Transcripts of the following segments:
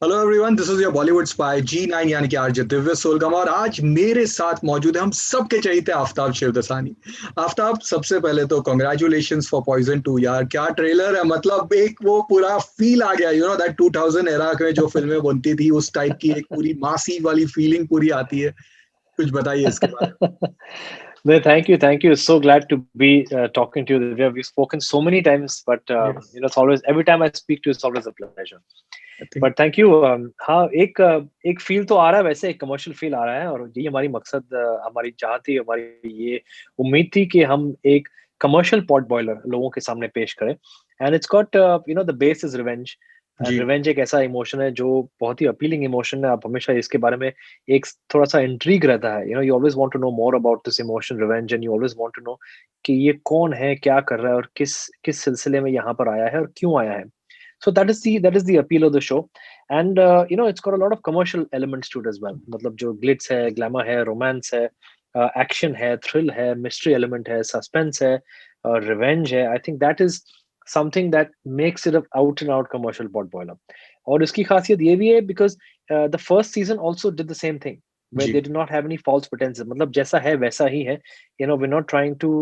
Hello everyone, this is your Bollywood spy G9 यानी कि RJ Divya सोलगम। और आज मेरे साथ मौजूद है हम सबके चहीते आफ्ताब शिवदसानी। आफ्ताब, सबसे पहले तो कॉन्ग्रेचुलेशंस फॉर पॉइजन 2 यार, क्या ट्रेलर है। मतलब एक वो पूरा फील आ गया, दैट 2000 एरा में जो फिल्में बनती थी उस टाइप की एक पूरी मासी वाली फीलिंग पूरी आती है। कुछ बताइए इसके बारे No, thank you. So glad to be talking to you. We've spoken so many times, but में। Yes, it's always every time I speak to you, it's always a pleasure. I But think. thank you. हाँ, एक feel तो आ रहा है, वैसे एक commercial feel आ रहा है, और यही हमारी मकसद, हमारी चाह थी, हमारी ये उम्मीद थी कि हम एक कमर्शियल पॉट बॉयलर लोगों के सामने पेश करें। And it's got the base is revenge. And जी। रिवेंज एक ऐसा इमोशन है जो बहुत ही अपीलिंग इमोशन है। आप हमेशा इसके बारे में एक थोड़ा सा इंट्रीग रहता है। You always want to know more about this emotion revenge, and you always want to know कि ये कौन है, क्या कर रहा है, और किस किस सिलसिले में यहाँ पर आया है और क्यों आया है। So that is the appeal of the show, and it's got a lot of commercial elements to it as well. मतलब जो glitz है, glamour है, romance है, action है, thrill है, mystery element है, suspense है, revenge है. I think that is something that makes it a out and out commercial pot boiler. और इसकी खासियत ये भी है because the first season also did the same thing where ji. they did not have any false pretenses. मतलब जैसा है वैसा ही है. We're not trying to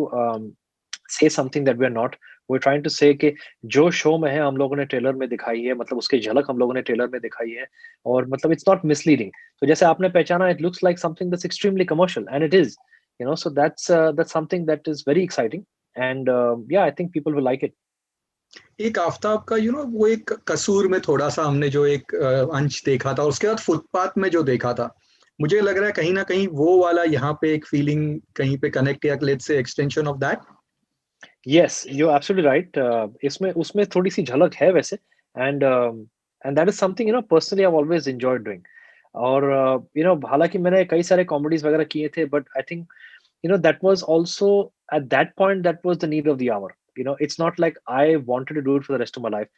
say something that we're not. We're trying to say कि जो show में है हम लोगों ने ट्रेलर में दिखाई है, मतलब उसकी झलक हम लोगों ने ट्रेलर में दिखाई है, और मतलब इट्स नॉट मिसलीडिंग। तो जैसे आपने पहचाना, it looks like something that's extremely commercial, and it is. So that's something that is very exciting, and yeah I think people will like it. एक आफ्ताब का वो एक कसूर में थोड़ा सा हमने जो एक अंश देखा था, उसके बाद फुटपाथ में जो देखा था, मुझे लग रहा है कहीं ना कहीं वो वाला यहाँ पे एक फीलिंग कहीं पे कनेक्ट, या let's say extension of that. Yes, you absolutely right. इसमें उसमें थोड़ी सी झलक है वैसे, and and that is something personally I have always enjoyed doing. और हालांकि मैंने कई सारे कॉमेडीज वगैरह किए थे, but I think that was also at that point that was the need of the hour. It's not like I wanted to do it for the rest of my life.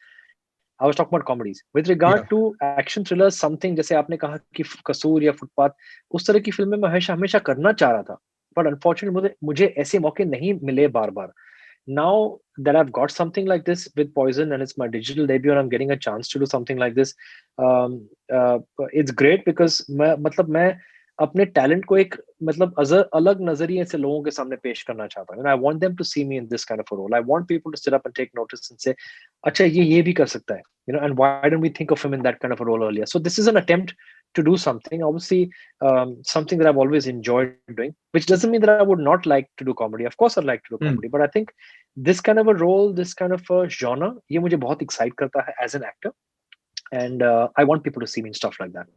I was talking about comedies with regard या to action thrillers, something जैसे आपने कहा कि कसूर या footpath, उस तरह की फिल्में मैं हमेशा हमेशा करना चाह रहा था, but unfortunately मुझे ऐसे मौके नहीं मिले बार बार। Now that I've got something like this with Poison, and it's my digital debut, and I'm getting a chance to do something like this, um, uh, it's great because मैं अपने talent को एक मतलब अलग नजरिए से लोगों के सामने पेश करना चाहता हूँ। I want them to see me in this kind of a role. I want people to sit up and take notice and say, अच्छा ये भी कर सकता है, and why don't we think of him in that kind of a role earlier. So this is an attempt to do something, obviously, something that I've always enjoyed doing, which doesn't mean that I would not like to do comedy. Of course I'd like to do comedy, but I think this kind of a role, this kind of a genre, ये मुझे बहुत excite करता है as an actor, and I want people to see me in stuff like that.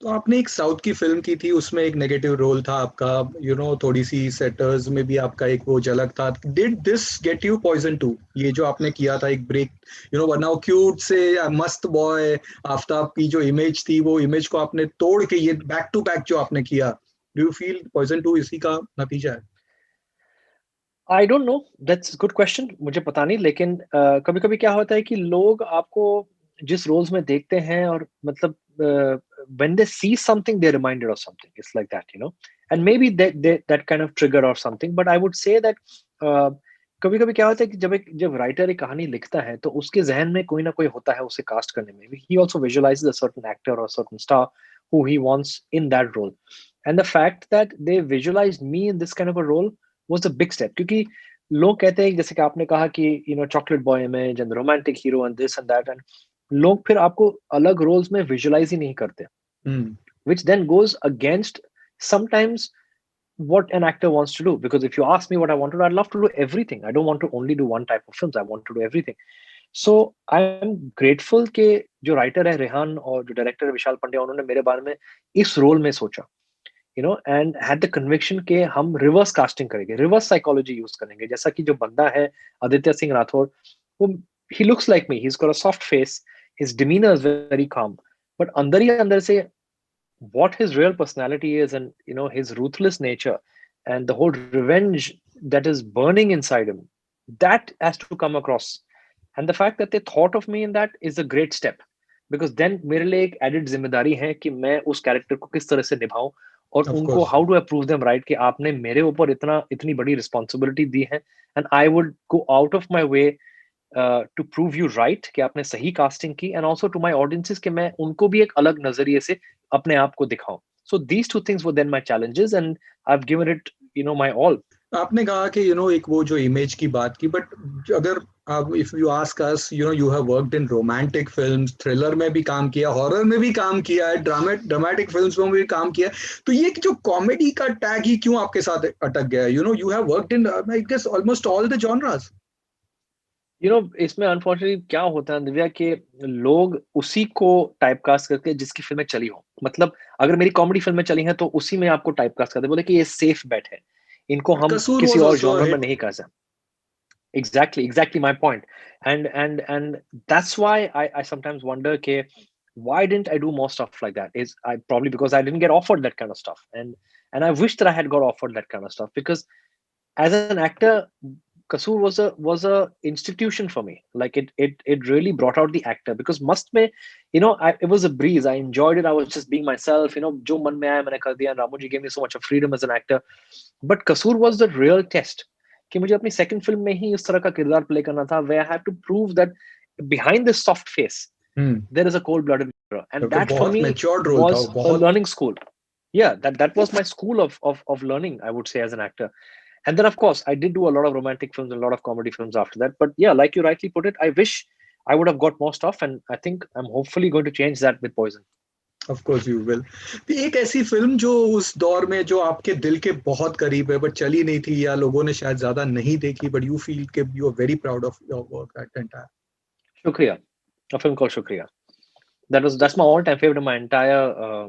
तो आपने एक south की film की थी, उसमें एक नेगेटिव रोल था आपका, थोड़ी सी सेटर्स में भी आपका एक वो झलक था। Did this get you Poison two, ये जो आपने किया था एक ब्रेक, वरना वो क्यूट से मस्त बॉय आफ्ताब की जो इमेज थी, वो इमेज को आपने तोड़ के ये बैक टू बैक जो आपने किया, do you feel Poison two इसी का नतीजा है? I don't know, that's good question, मुझे पता नहीं, लेकिन कभी कभी क्या होता है कि लोग आपको जिस रोल्स में देखते हैं, और मतलब when they see something they're reminded of something. It's like that, and maybe that kind of trigger or something, but I would say that कभी कभी क्या होता है कि जब राइटर एक कहानी लिखता है, तो उसके जहन में कोई ना कोई होता है उसे कास्ट करने में। he also visualizes a certain actor or a certain star who he wants in that role, and the fact that they visualized me in this kind of a role was a big step, क्योंकि लोग कहते हैं, जैसे कि आपने कहा कि chocolate boy image and romantic hero and this and that, and लोग फिर आपको अलग रोल्स में विजुलाइज ही नहीं करते, हम्म। which then goes against sometimes what an actor wants to do. Because if you ask me what I want to do, I'd love to do everything. I don't want to only do one type of films. I want to do everything. So I'm grateful कि जो writer है रेहान और जो director है विशाल पंड्या, उन्होंने मेरे बारे में इस रोल में सोचा, एंड हैड द कन्विक्शन के हम रिवर्स कास्टिंग करेंगे, रिवर्स साइकोलॉजी यूज करेंगे। जैसा कि जो बंदा है आदित्य सिंह राठौर, वो he looks like me, he is got a soft face, his demeanour is very calm, but अंदर ही अंदर से what his real personality is, and his ruthless nature and the whole revenge that is burning inside him, that has to come across. And the fact that they thought of me in that is a great step, because then मेरे लिए एक added जिम्मेदारी है कि मैं उस character को किस तरह से निभाऊं, और ऑफ उनको course. How do I prove them right कि आपने मेरे ऊपर इतनी बड़ी रिस्पॉन्सिबिलिटी दी है, and I would go out of my way to prove you right कि आपने सही casting की, and also to my audiences कि मैं उनको भी एक अलग नजरिए से अपने आप को दिखाऊं. So these two things were then my challenges, and I've given it, my all. आपने कहा कि एक वो जो इमेज की बात की, बट अगर आप, if you ask us, you have worked in romantic films, thriller में भी काम किया, हॉरर में भी काम किया है, ड्रामेटिक फिल्म्स में भी काम किया है, तो ये जो कॉमेडी का टैग ही क्यों आपके साथ अटक गया है? You have worked in, I guess, almost all the genres. इसमें अनफॉर्चुनेटली क्या होता है दिव्या कि लोग उसी को टाइपकास्ट करके जिसकी फिल्में चली हो, मतलब अगर मेरी कॉमेडी फिल्में चली हैं तो उसी में आपको टाइपकास्ट करते हैं, बोले कि ये सेफ बेट है, इनको बट हम कसूर किसी वाज और आल्सो अ जॉनर में हिट. नहीं कर सकते. Exactly my point. And that's why I sometimes wonder, okay, why didn't I do more stuff like that? Is I probably because I didn't get offered that kind of stuff, and I wish that I had got offered that kind of stuff, because as an actor, Kasoor was a institution for me. Like it really brought out the actor, because must me, it was a breeze. I enjoyed it. I was just being myself. Jo man mein aaya maine kar diya. And Ramoji gave me so much of freedom as an actor. But Kasoor was the real test. कि मुझे अपनी second film में ही इस तरह का किरदार play करना था, where I had to prove that behind this soft face there is a cold-blooded murderer, and क्योंकि that for बहुत me मैच्योर्ड रोल था was वो, a बहुत. learning school. Yeah, that was my school of learning, I would say, as an actor. And then, of course, I did do a lot of romantic films and a lot of comedy films after that. But yeah, like you rightly put it, I wish I would have got more stuff, and I think I'm hopefully going to change that with Poison. Of course you will. एक ऐसी film जो उस दौर में जो आपके दिल के बहुत करीब है, बट चली नहीं थी, या लोगों ने शायद ज्यादा नहीं देखी, बट यू फील कि you are very proud of your work at entire. Shukriya, a film called Shukriya. That's my all-time favorite in my entire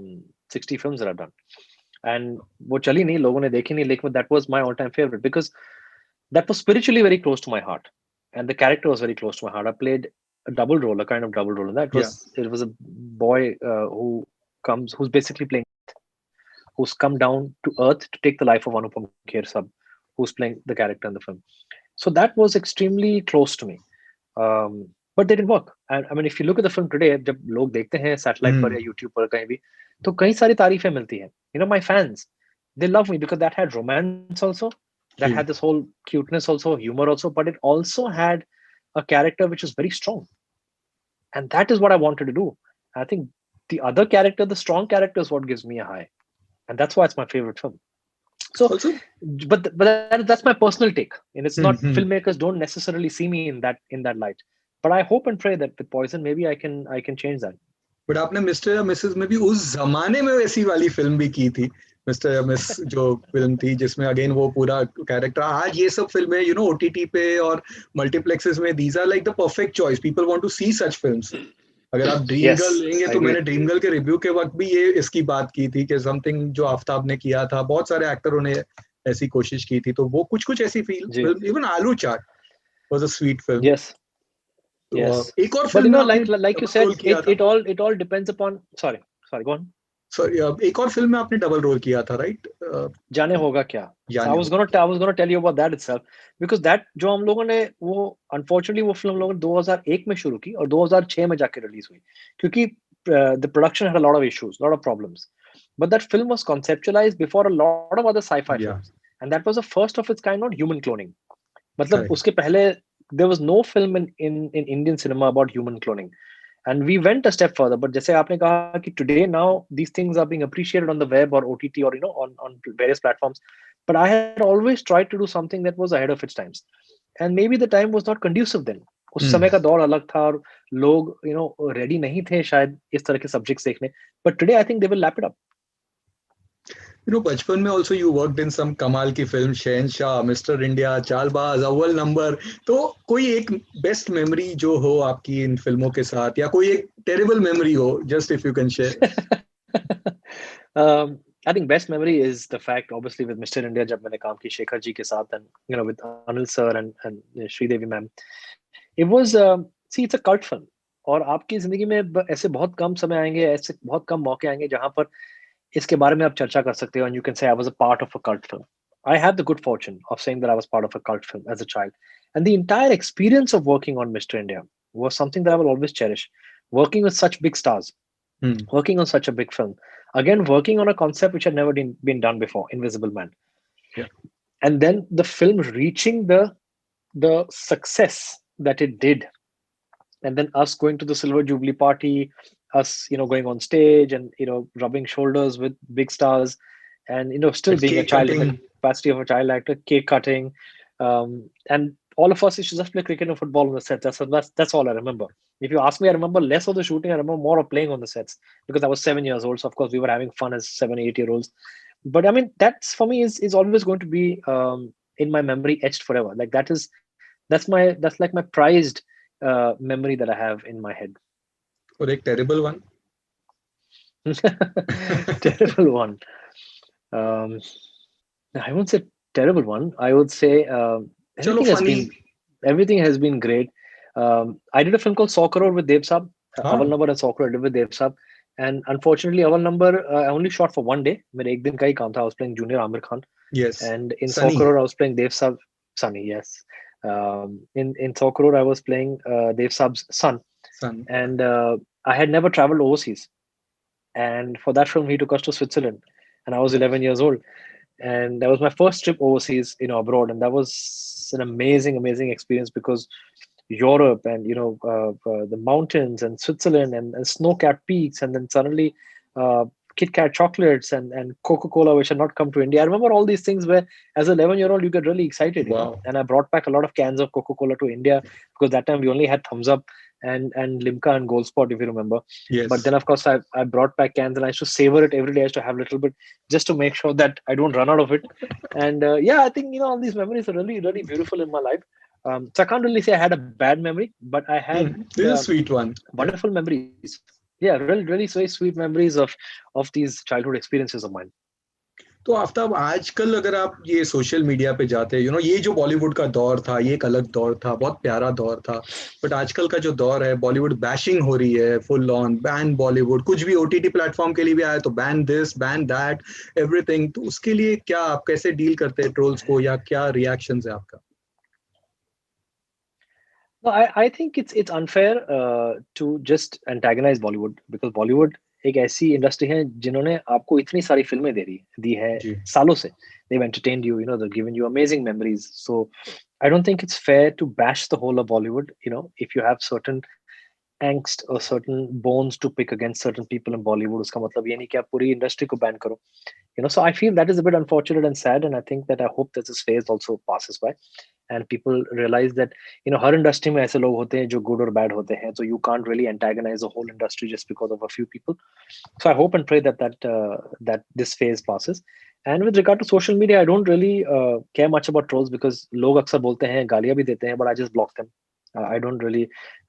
60 films that I've done. And वो चली नहीं, लोगों ने देखी नहीं, लेकिन that was my all-time favorite, because that was spiritually very close to my heart, and the character was very close to my heart. I played a double role, a kind of double role, and that या was it was a boy who's basically playing, who's come down to earth to take the life of Anupam Kher Sab, who's playing the character in the film. So that was extremely close to me. But they didn't work. And I mean, if you look at the film today, जब लोग देखते हैं satellite पर या YouTube पर कहीं भी, तो कई सारी तारीफें मिलती हैं. My fans, they love me because that had romance also, that जी. had this whole cuteness also, humor also, but it also had a character which was very strong. And that is what I wanted to do. I think the other character, the strong character, is what gives me a high. And that's why it's my favorite film. So, Also, that's my personal take, and it's not, filmmakers don't necessarily see me in that light. But I hope and pray that with Poison, maybe I can change that. But आपने mister या Mrs में भी उस जमाने में वैसी वाली film भी की थी, मिस्टर या मिस जो फिल्म थी, जिसमें अगेन वो पूरा कैरेक्टर. आज ये सब फिल्में ओटीटी पे और मल्टीप्लेक्सेस में, these are like the perfect choice. People want to see such films. अगर आप ड्रीम गर्ल Yes, लेंगे I तो agree. मैंने ड्रीम गर्ल के रिव्यू के वक्त भी ये इसकी बात की थी कि समथिंग जो आफ्ताब ने किया था, बहुत सारे एक्टरों ने ऐसी कोशिश की थी, तो वो कुछ कुछ ऐसी Ji. Film, even Aloo Chaat was a sweet film. Yes, तो yes. एक और But फिल्म में आपने like you double role said, किया था. it all depends upon. Sorry, go on. Sorry, एक और फिल्म में आपने डबल रोल किया था, राइट? जाने होगा क्या. So जाने हो. I was gonna tell you about that itself, because that जो हम लोगों ने वो unfortunately वो फिल्म हम लोगों ने 2001 में शुरू की और 2006 में जाके रिलीज हुई, क्योंकि the production had a lot of issues, a lot of problems. But that film was conceptualized before a lot of other sci-fi या films, and that was the first of its kind on human cloning. मतलब correct. उसके पहले there was no film in Indian cinema about human cloning. And we went a step further. But जैसे आपने कहा कि today now these things are being appreciated on the web or OTT or on various platforms. But I had always tried to do something that was ahead of its times. And maybe the time was not conducive then. उस समय का दौर अलग था और लोग ready नहीं थे शायद इस तरह के subjects देखने. But today I think they will lap it up. बचपन में ऑल्सो यू वर्कड इन सम कमाल की फिल्म, शहनशाह, मिस्टर इंडिया, चालबाज, अव्वल नंबर. तो कोई एक बेस्ट मेमोरी जो हो आपकी इन फिल्मों के साथ, या कोई एक टेरिबल मेमोरी हो, just if you can share. I think best memory is the fact, obviously, with Mr. India, जब मैंने काम की शेखर जी के साथ, and with Anil sir and Sridevi ma'am. It was see, it's a cult film. और आपकी जिंदगी में ऐसे बहुत कम समय आएंगे, ऐसे बहुत कम मौके आएंगे जहां पर इसके बारे में आप चर्चा कर सकते हो, and you can say I was a part of a cult film. I had the good fortune of saying that I was part of a cult film as a child. And the entire experience of working on Mr. India was something that I will always cherish. Working with such big stars, working on such a big film. Again, working on a concept which had never been done before, Invisible Man. Yeah. And then the film reaching the success that it did. And then us going to the silver jubilee party, us going on stage and rubbing shoulders with big stars, and still That being a cake child in the cutting. capacity of a child actor, cake cutting, and all of us used to just play cricket and football on the sets. That's all I remember. If you ask me, I remember less of the shooting. I remember more of playing on the sets because I was 7 years old. So of course we were having fun as 7, 8 year olds. But I mean, that's for me is always going to be in my memory, etched forever. Like that's like my prized memory that I have in my head. और एक terrible one. Terrible one. Um, I won't say terrible one. I would say चलो everything has funny. been everything has been great. I did a film called Soccer with Dev Saab. Aval हाँ. number and Soccer I did with Dev Saab. And unfortunately, Aval number I only shot for one day. मेरे एक दिन का ही काम था. I was playing Junior Amir Khan, Yes. and in Sunny. Soccer I was playing Dev Saab Sunny. Yes. In Soccer I was playing Dev Saab's son, Sun. and I had never traveled overseas. And for that film, he took us to Switzerland, and I was 11 years old, and that was my first trip overseas, abroad, and that was an amazing experience because Europe and the mountains and Switzerland and snow-capped peaks, and then suddenly uh, Kit Kat chocolates and Coca-Cola, which had not come to India. I remember all these things where, as a 11-year-old, you get really excited, Wow. And I brought back a lot of cans of Coca-Cola to India because that time we only had Thumbs Up and Limca and Gold Spot, if you remember. But Yes. then, of course, I brought back cans and I used to savor it every day. I used to have a little bit just to make sure that I don't run out of it. And yeah, I think all these memories are really beautiful in my life. So I can't really say I had a bad memory, but I had This is a sweet one. Yeah. wonderful memories. Yeah, really very sweet memories of these childhood experiences of mine. तो आफ्ताब आजकल अगर आप ये social media पे जाते हैं ये जो बॉलीवुड का दौर था ये एक अलग दौर था बहुत प्यारा दौर था बट आजकल का जो दौर है बॉलीवुड बैशिंग हो रही है फुल ऑन बैन बॉलीवुड कुछ भी ओटीटी प्लेटफॉर्म के लिए भी आया तो ban this ban that everything तो उसके लिए क्या आप कैसे डील करते हैं ट्रोल्स को या क्या रिएक्शंस है आपका No, I think it's unfair to just antagonize Bollywood because Bollywood एक ऐसी इंडस्ट्री है जिन्होंने आपको इतनी सारी फिल्में दी है जी सालों से. They've entertained you, they've given you amazing memories. So I don't think it's fair to bash the whole of Bollywood. If you have certain angst or certain bones to pick against certain people in Bollywood, उसका मतलब ये नहीं कि आप पूरी industry को ban करो. So I feel that is a bit unfortunate and sad, and I think that I hope that this phase also passes by and people realize that her industry में ऐसे लोग होते हैं जो good or bad होते हैं, so you can't really antagonize the whole industry just because of a few people. So I hope and pray that this phase passes. And with regard to social media, I don't really care much about trolls because लोग अक्सर बोलते हैं गालियां भी देते हैं, but I just block them. I don't really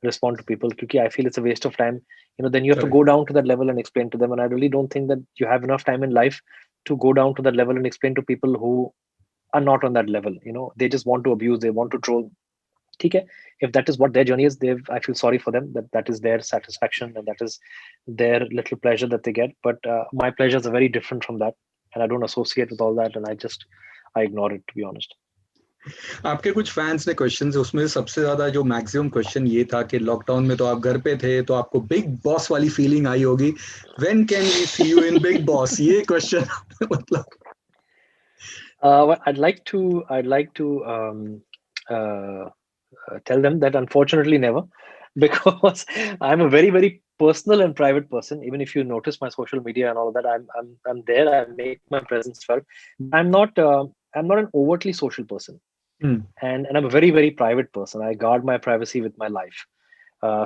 respond to people because I feel it's a waste of time. Then you have to correct go down to that level and explain to them, and I really don't think that you have enough time in life to go down to that level and explain to people who are not on that level. They just want to abuse, they want to troll. Okay, if that is what their journey is, I feel sorry for them, that is their satisfaction and that is their little pleasure that they get. But my pleasures are very different from that, and I don't associate with all that, and I ignore it, to be honest. आपके कुछ fans ने question है उसमें सबसे ज्यादा जो maximum question ये था कि लॉकडाउन में तो आप घर पे थे तो आपको बिग बॉस वाली फीलिंग आई होगी when can we see you in Bigg Boss ये क्वेश्चन मतलब Well, I'd like to tell them that unfortunately never, because I'm a very personal and private person. Even if you notice my social media and all that, I'm there. I make my presence felt, but I'm not an overtly social person, Hmm. and I'm a very private person. I guard my privacy with my life.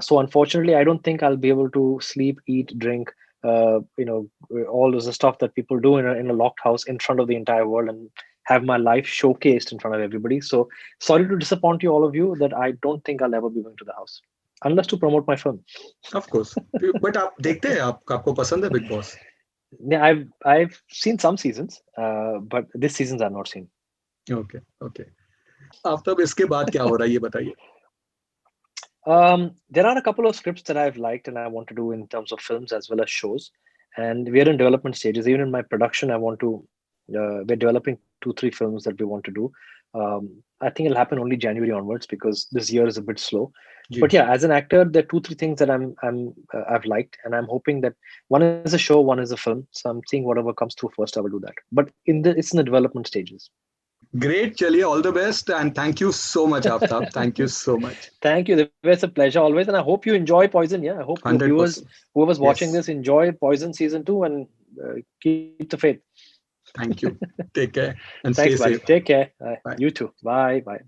So unfortunately, I don't think I'll be able to sleep, eat, drink, all those stuff that people do in a locked house in front of the entire world and have my life showcased in front of everybody. So sorry to disappoint you, all of you, that I don't think I'll ever be going to the house unless to promote my film. Of course but आप देखते हैं आपको पसंद है big boss Yeah, I've seen some seasons, but this seasons I've not seen. Okay okay Aftab इसके बाद क्या हो रहा है ये बताइए There are a couple of scripts that I've liked and I want to do in terms of films as well as shows, and we're in development stages. Even in my production, we're developing 2-3 films that we want to do. I think it'll happen only January onwards because this year is a bit slow. Ji But yeah, as an actor, there are 2-3 things that I've liked, and I'm hoping that one is a show, one is a film. So I'm seeing whatever comes through first, I will do that. But it's in the development stages. Great. Chaliye, all the best. And thank you so much, Aftab. Thank you so much. Thank you. It's a pleasure always, and I hope you enjoy Poison. Yeah, I hope your viewers, 100%. whoever's watching Yes. this, enjoy Poison season 2, and keep the faith. Thank you. Take care and Thanks, stay buddy. safe. Take care. Bye. You too. Bye. Bye. Bye.